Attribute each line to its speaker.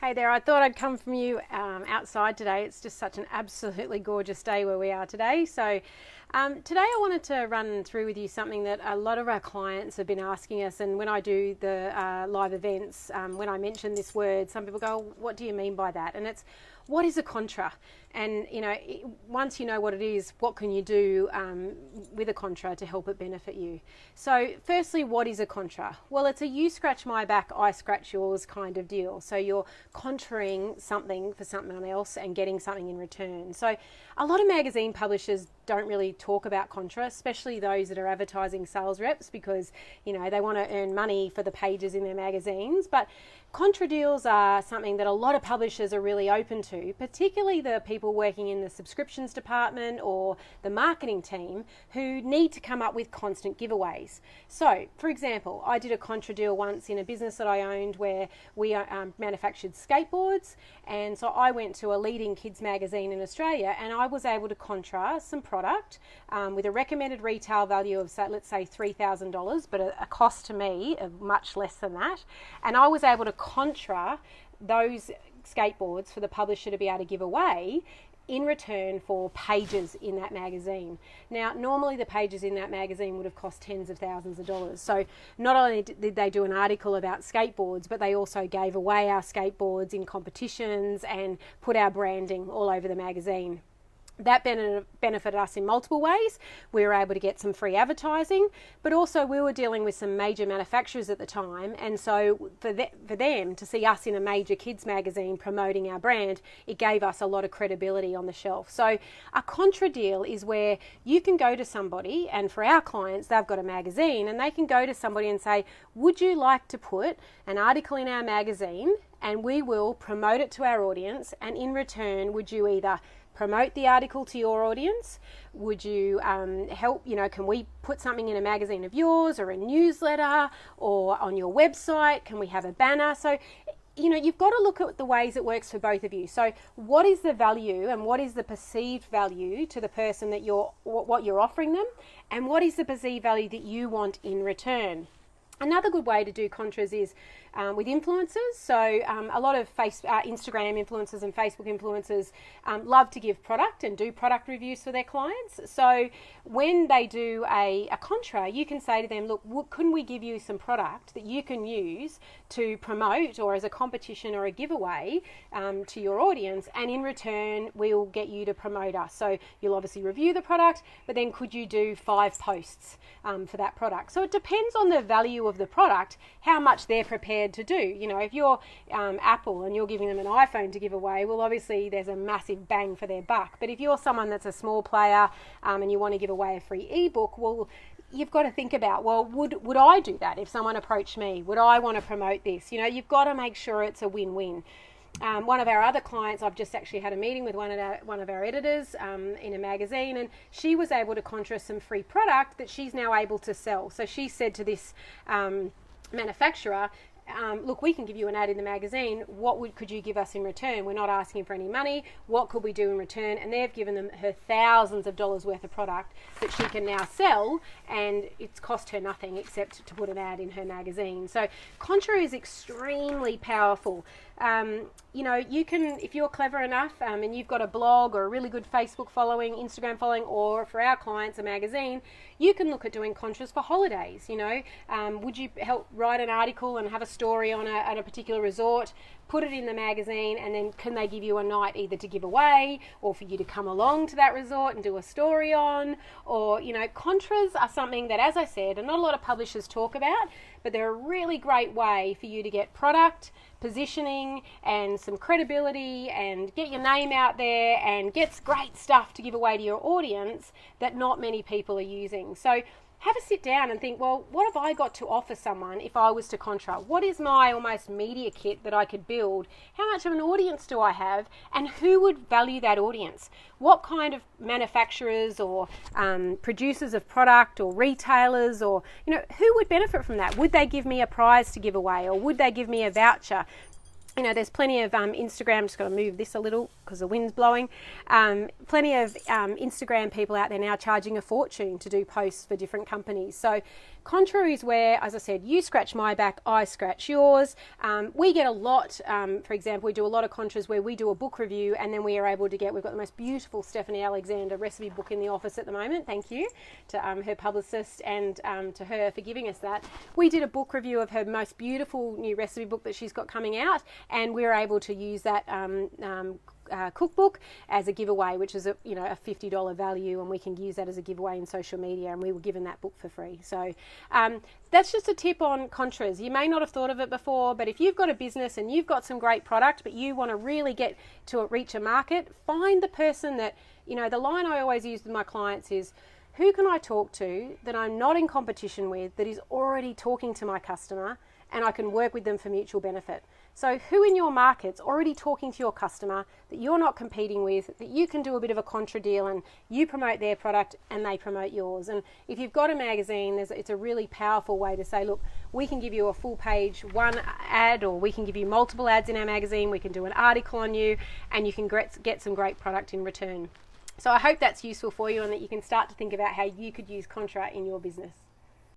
Speaker 1: Hey there, I thought I'd come from you outside today. It's just such an absolutely gorgeous day where we are today. So today I wanted to run through with you something that a lot of our clients have been asking us, and when I do the live events, when I mention this word, some people go, what do you mean by that? And it's, what is a contra? And once you know what it is, what can you do with a contra to help it benefit you? So firstly, what is a contra? Well, it's a you scratch my back, I scratch yours kind of deal. So you're contraing something for someone else and getting something in return. So a lot of magazine publishers don't really talk about contra, especially those that are advertising sales reps, because they want to earn money for the pages in their magazines. But contra deals are something that a lot of publishers are really open to, particularly the people working in the subscriptions department or the marketing team who need to come up with constant giveaways. So, for example, I did a contra deal once in a business that I owned where we manufactured skateboards, and so I went to a leading kids magazine in Australia and I was able to contra some product with a recommended retail value of, let's say, $3,000, but a cost to me of much less than that. And I was able to contra those skateboards for the publisher to be able to give away in return for pages in that magazine. Now, normally the pages in that magazine would have cost tens of thousands of dollars. So not only did they do an article about skateboards, but they also gave away our skateboards in competitions and put our branding all over the magazine. That benefited us in multiple ways. We were able to get some free advertising, but also we were dealing with some major manufacturers at the time, and so for them to see us in a major kids magazine promoting our brand, it gave us a lot of credibility on the shelf. So a contra deal is where you can go to somebody, and for our clients, they've got a magazine, and they can go to somebody and say, would you like to put an article in our magazine, and we will promote it to our audience, and in return, would you either promote the article to your audience? Would you help, can we put something in a magazine of yours or a newsletter or on your website? Can we have a banner? So, you've got to look at the ways it works for both of you. So what is the value and what is the perceived value to the person that what you're offering them, and what is the perceived value that you want in return? Another good way to do contras is with influencers. So a lot of Instagram influencers and Facebook influencers love to give product and do product reviews for their clients. So when they do a contra, you can say to them, look, couldn't we give you some product that you can use to promote or as a competition or a giveaway to your audience, and in return we'll get you to promote us. So you'll obviously review the product, but then could you do 5 posts for that product? So it depends on the value of the product, how much they're prepared to do. If you're Apple and you're giving them an iPhone to give away, well, obviously there's a massive bang for their buck. But if you're someone that's a small player and you want to give away a free ebook, well, you've got to think about, well, would I do that if someone approached me? Would I want to promote this? You've got to make sure it's a win-win. One of our other clients, I've just actually had a meeting with one of our editors in a magazine, and she was able to contra some free product that she's now able to sell. So she said to this manufacturer, look, we can give you an ad in the magazine. What could you give us in return? We're not asking for any money. What could we do in return? And they've given her thousands of dollars worth of product that she can now sell, and it's cost her nothing except to put an ad in her magazine. So contra is extremely powerful. You can, if you're clever enough and you've got a blog or a really good Facebook following, Instagram following, or for our clients a magazine, you can look at doing contras for holidays. Would you help write an article and have a story on a particular resort, put it in the magazine, and then can they give you a night either to give away or for you to come along to that resort and do a story on? Or, contras are something that, as I said, not a lot of publishers talk about, but they're a really great way for you to get product, positioning, and some credibility, and get your name out there and get great stuff to give away to your audience that not many people are using. So have a sit down and think, well, what have I got to offer someone if I was to contra? What is my almost media kit that I could build? How much of an audience do I have? And who would value that audience? What kind of manufacturers or producers of product or retailers or, who would benefit from that? Would they give me a prize to give away, or would they give me a voucher? There's plenty of Instagram, just got to move this a little because the wind's blowing. Plenty of Instagram people out there now charging a fortune to do posts for different companies. So Contra is where, as I said, you scratch my back, I scratch yours. We get a lot, for example, we do a lot of Contras where we do a book review and then we are able to get, we've got the most beautiful Stephanie Alexander recipe book in the office at the moment. Thank you to her publicist and to her for giving us that. We did a book review of her most beautiful new recipe book that she's got coming out, and we're able to use that cookbook as a giveaway, which is a $50 value, and we can use that as a giveaway in social media, and we were given that book for free. So that's just a tip on Contras. You may not have thought of it before, but if you've got a business and you've got some great product but you want to really get to reach a market, find the person that, the line I always use with my clients is, who can I talk to that I'm not in competition with, that is already talking to my customer, and I can work with them for mutual benefit? So who in your market's already talking to your customer that you're not competing with, that you can do a bit of a contra deal and you promote their product and they promote yours? And if you've got a magazine, it's a really powerful way to say, look, we can give you a full page one ad, or we can give you multiple ads in our magazine, we can do an article on you, and you can get some great product in return. So I hope that's useful for you and that you can start to think about how you could use Contra in your business.